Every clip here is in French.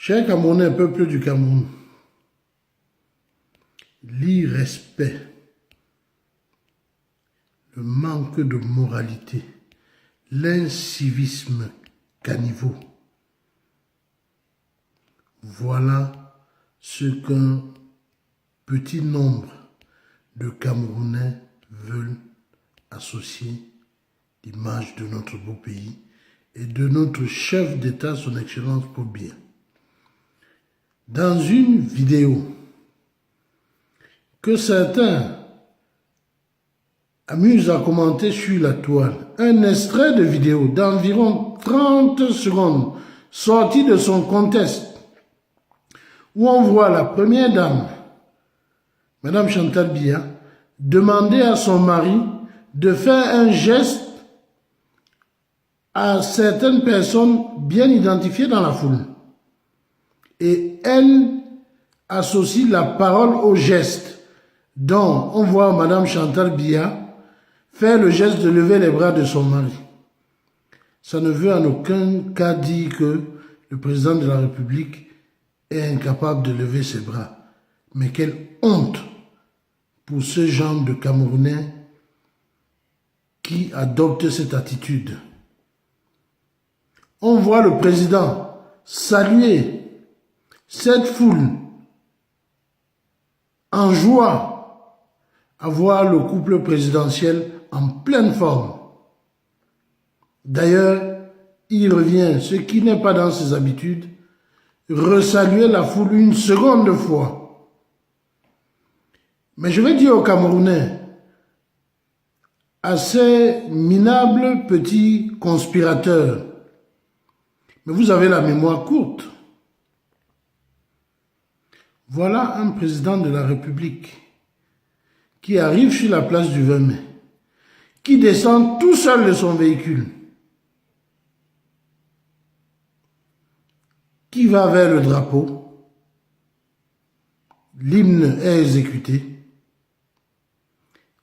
Chers Camerounais, peuple du Cameroun, l'irrespect, le manque de moralité, l'incivisme caniveau, voilà ce qu'un petit nombre de Camerounais veulent associer l'image de notre beau pays et de notre chef d'État, son Excellence Paul Biya. Dans une vidéo que certains amusent à commenter sur la toile, un extrait de vidéo d'environ 30 secondes sorti de son contexte, où on voit la première dame, Madame Chantal Biya, demander à son mari de faire un geste à certaines personnes bien identifiées dans la foule. Et elle associe la parole au geste. Donc, on voit Madame Chantal Biya faire le geste de lever les bras de son mari. Ça ne veut en aucun cas dire que le président de la République est incapable de lever ses bras. Mais quelle honte pour ce genre de Camerounais qui adoptent cette attitude. On voit le président saluer cette foule en joie à voir le couple présidentiel en pleine forme. D'ailleurs, il revient, ce qui n'est pas dans ses habitudes, resaluer la foule une seconde fois. Mais je vais dire aux Camerounais, à ces minables petits conspirateurs, mais vous avez la mémoire courte. Voilà un président de la République qui arrive sur la place du 20 mai, qui descend tout seul de son véhicule, qui va vers le drapeau, l'hymne est exécuté,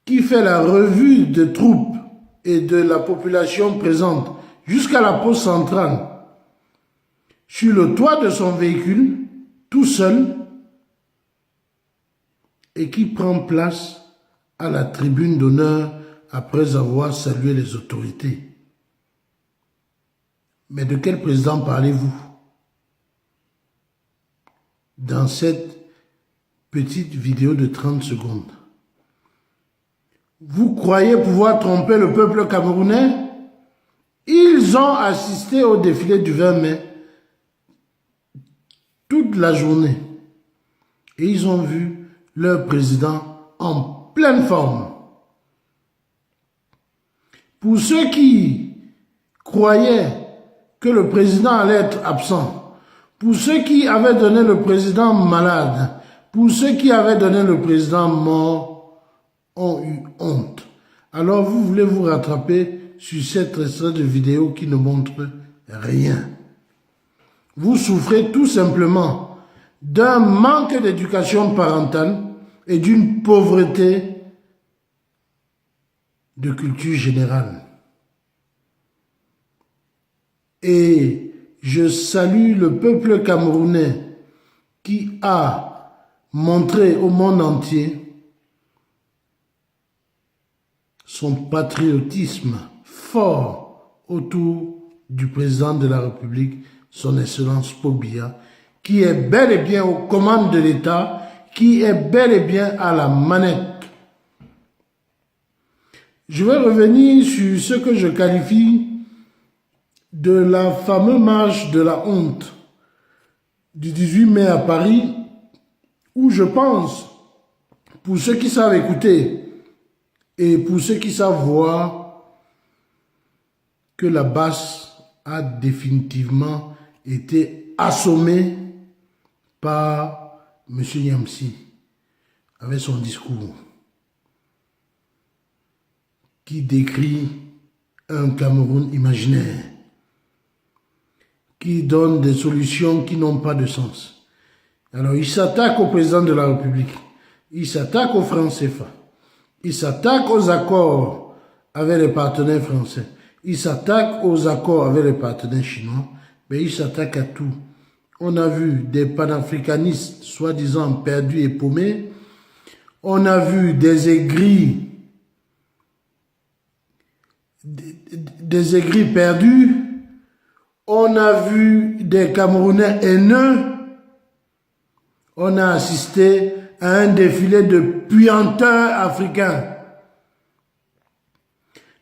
qui fait la revue de troupes et de la population présente jusqu'à la pose centrale, sur le toit de son véhicule, tout seul, et qui prend place à la tribune d'honneur après avoir salué les autorités. Mais de quel président parlez-vous dans cette petite vidéo de 30 secondes? Vous croyez pouvoir tromper le peuple camerounais? Ils ont assisté au défilé du 20 mai toute la journée et ils ont vu leur président en pleine forme. Pour ceux qui croyaient que le président allait être absent, pour ceux qui avaient donné le président malade, pour ceux qui avaient donné le président mort, ont eu honte. Alors vous voulez vous rattraper sur cette extrait de vidéo qui ne montre rien. Vous souffrez tout simplement d'un manque d'éducation parentale et d'une pauvreté de culture générale. Et je salue le peuple camerounais qui a montré au monde entier son patriotisme fort autour du président de la République, son Excellence Paul Biya, qui est bel et bien aux commandes de l'État, qui est bel et bien à la manette. Je vais revenir sur ce que je qualifie de la fameuse marche de la honte du 18 mai à Paris, où je pense, pour ceux qui savent écouter et pour ceux qui savent voir, que la basse a définitivement été assommée par M. Yamsi avec son discours qui décrit un Cameroun imaginaire, qui donne des solutions qui n'ont pas de sens. Alors il s'attaque au président de la République, il s'attaque au franc CFA, il s'attaque aux accords avec les partenaires français, il s'attaque aux accords avec les partenaires chinois, mais il s'attaque à tout. On a vu des panafricanistes soi-disant perdus et paumés. On a vu des aigris perdus. On a vu des Camerounais haineux. On a assisté à un défilé de puanteurs africains.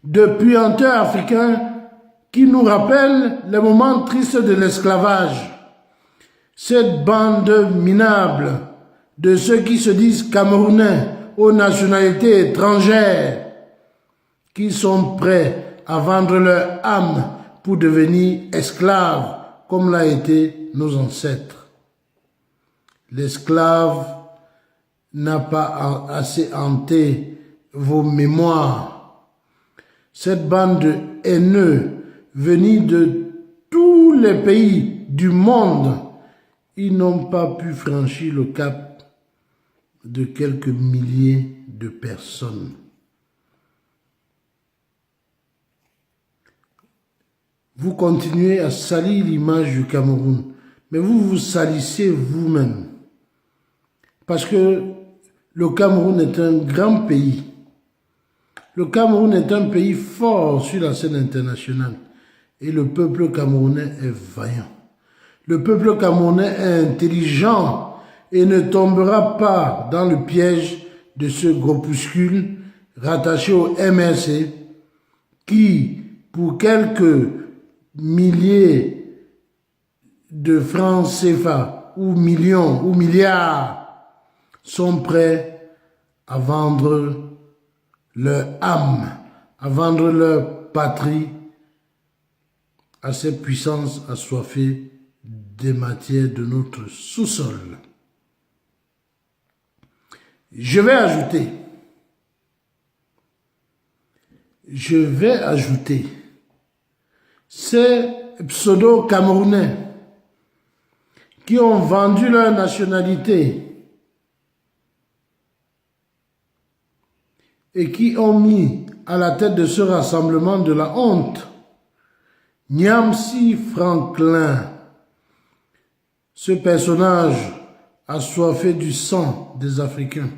De puanteurs africains qui nous rappellent les moments tristes de l'esclavage. Cette bande minable de ceux qui se disent Camerounais aux nationalités étrangères, qui sont prêts à vendre leur âme pour devenir esclaves, comme l'a été nos ancêtres. L'esclave n'a pas assez hanté vos mémoires. Cette bande de haineux venus de tous les pays du monde, ils n'ont pas pu franchir le cap de quelques milliers de personnes. Vous continuez à salir l'image du Cameroun, mais vous vous salissez vous-même. Parce que le Cameroun est un grand pays. Le Cameroun est un pays fort sur la scène internationale. Et le peuple camerounais est vaillant. Le peuple camerounais est intelligent et ne tombera pas dans le piège de ce groupuscule rattaché au MRC qui, pour quelques milliers de francs CFA ou millions ou milliards, sont prêts à vendre leur âme, à vendre leur patrie à ces puissances assoiffées des matières de notre sous-sol. Je vais ajouter ces pseudo-Camerounais qui ont vendu leur nationalité et qui ont mis à la tête de ce rassemblement de la honte Nyamsi Franklin, ce personnage assoiffé du sang des Africains.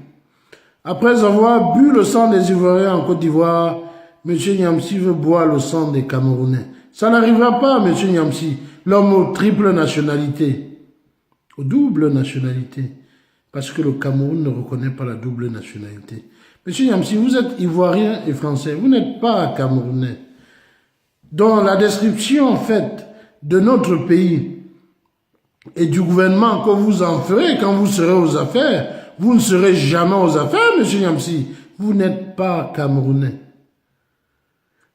Après avoir bu le sang des Ivoiriens en Côte d'Ivoire, M. Nyamsi veut boire le sang des Camerounais. Ça n'arrivera pas, M. Nyamsi, l'homme aux triples nationalités, aux doubles nationalités, parce que le Cameroun ne reconnaît pas la double nationalité. M. Nyamsi, vous êtes Ivoirien et Français, vous n'êtes pas Camerounais. Dans la description faite de notre pays et du gouvernement que vous en ferez quand vous serez aux affaires, vous ne serez jamais aux affaires, M. Nyamsi. Vous n'êtes pas Camerounais.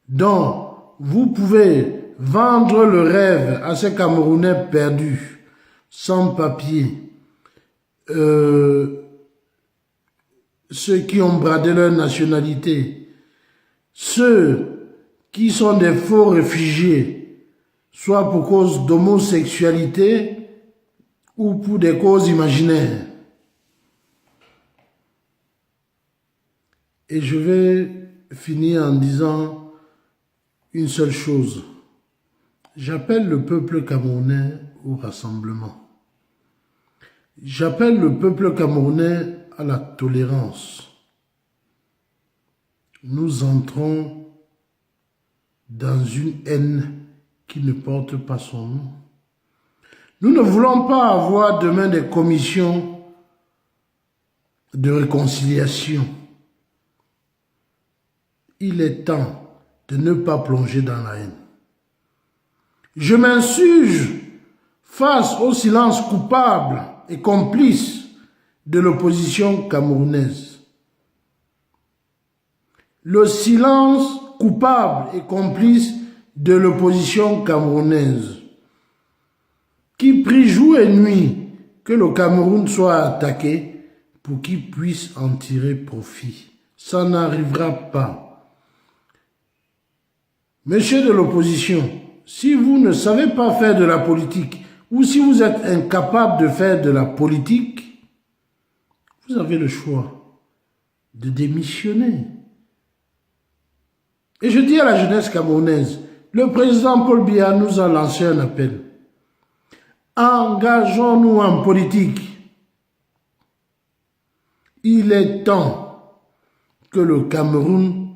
Donc, vous pouvez vendre le rêve à ces Camerounais perdus, sans papier, ceux qui ont bradé leur nationalité, ceux qui sont des faux réfugiés, soit pour cause d'homosexualité ou pour des causes imaginaires. Et je vais finir en disant une seule chose. J'appelle le peuple camerounais au rassemblement. J'appelle le peuple camerounais à la tolérance. Nous entrons dans une haine qui ne porte pas son nom. Nous ne voulons pas avoir demain des commissions de réconciliation. Il est temps de ne pas plonger dans la haine. Je m'insurge face au silence coupable et complice de l'opposition camerounaise. Le silence coupable et complice de l'opposition camerounaise, qui prie jour et nuit que le Cameroun soit attaqué pour qu'il puisse en tirer profit. Ça n'arrivera pas. Messieurs de l'opposition, si vous ne savez pas faire de la politique, ou si vous êtes incapable de faire de la politique, vous avez le choix de démissionner. Et je dis à la jeunesse camerounaise, le président Paul Biya nous a lancé un appel. Engageons-nous en politique. Il est temps que le Cameroun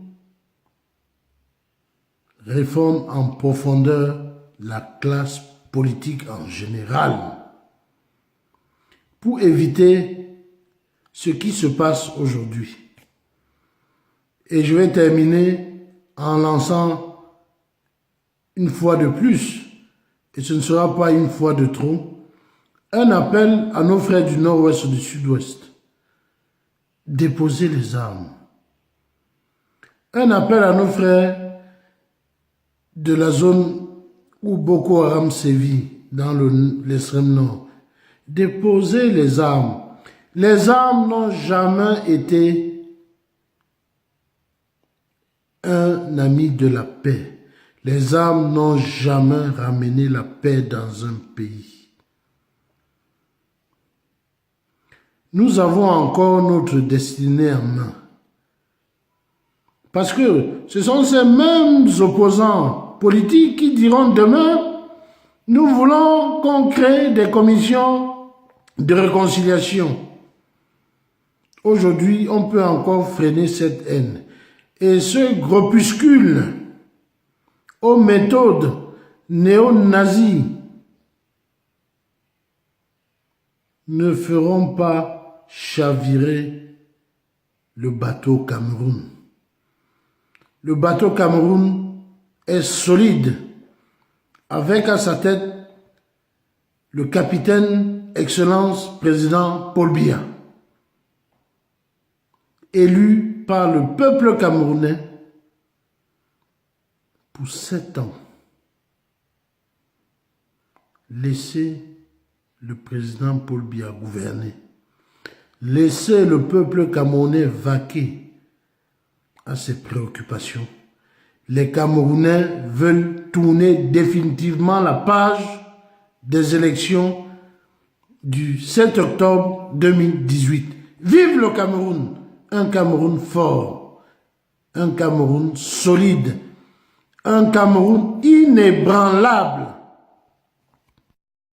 réforme en profondeur la classe politique en général pour éviter ce qui se passe aujourd'hui. Et je vais terminer en lançant une fois de plus, et ce ne sera pas une fois de trop, un appel à nos frères du nord-ouest et du sud-ouest. Déposez les armes. Un appel à nos frères de la zone où Boko Haram sévit, dans l'extrême nord. Déposez les armes. Les armes n'ont jamais été un ami de la paix. Les armes n'ont jamais ramené la paix dans un pays. Nous avons encore notre destinée en main. Parce que ce sont ces mêmes opposants politiques qui diront demain, nous voulons qu'on crée des commissions de réconciliation. Aujourd'hui, on peut encore freiner cette haine. Et ce groupuscule aux méthodes néo-nazies ne feront pas chavirer le bateau Cameroun. Le bateau Cameroun est solide, avec à sa tête le capitaine Excellence Président Paul Biya, élu par le peuple camerounais pour 7 ans. Laissez le président Paul Biya gouverner. Laissez le peuple camerounais vaquer à ses préoccupations. Les Camerounais veulent tourner définitivement la page des élections du 7 octobre 2018. Vive le Cameroun! Un Cameroun fort, un Cameroun solide, un Cameroun inébranlable.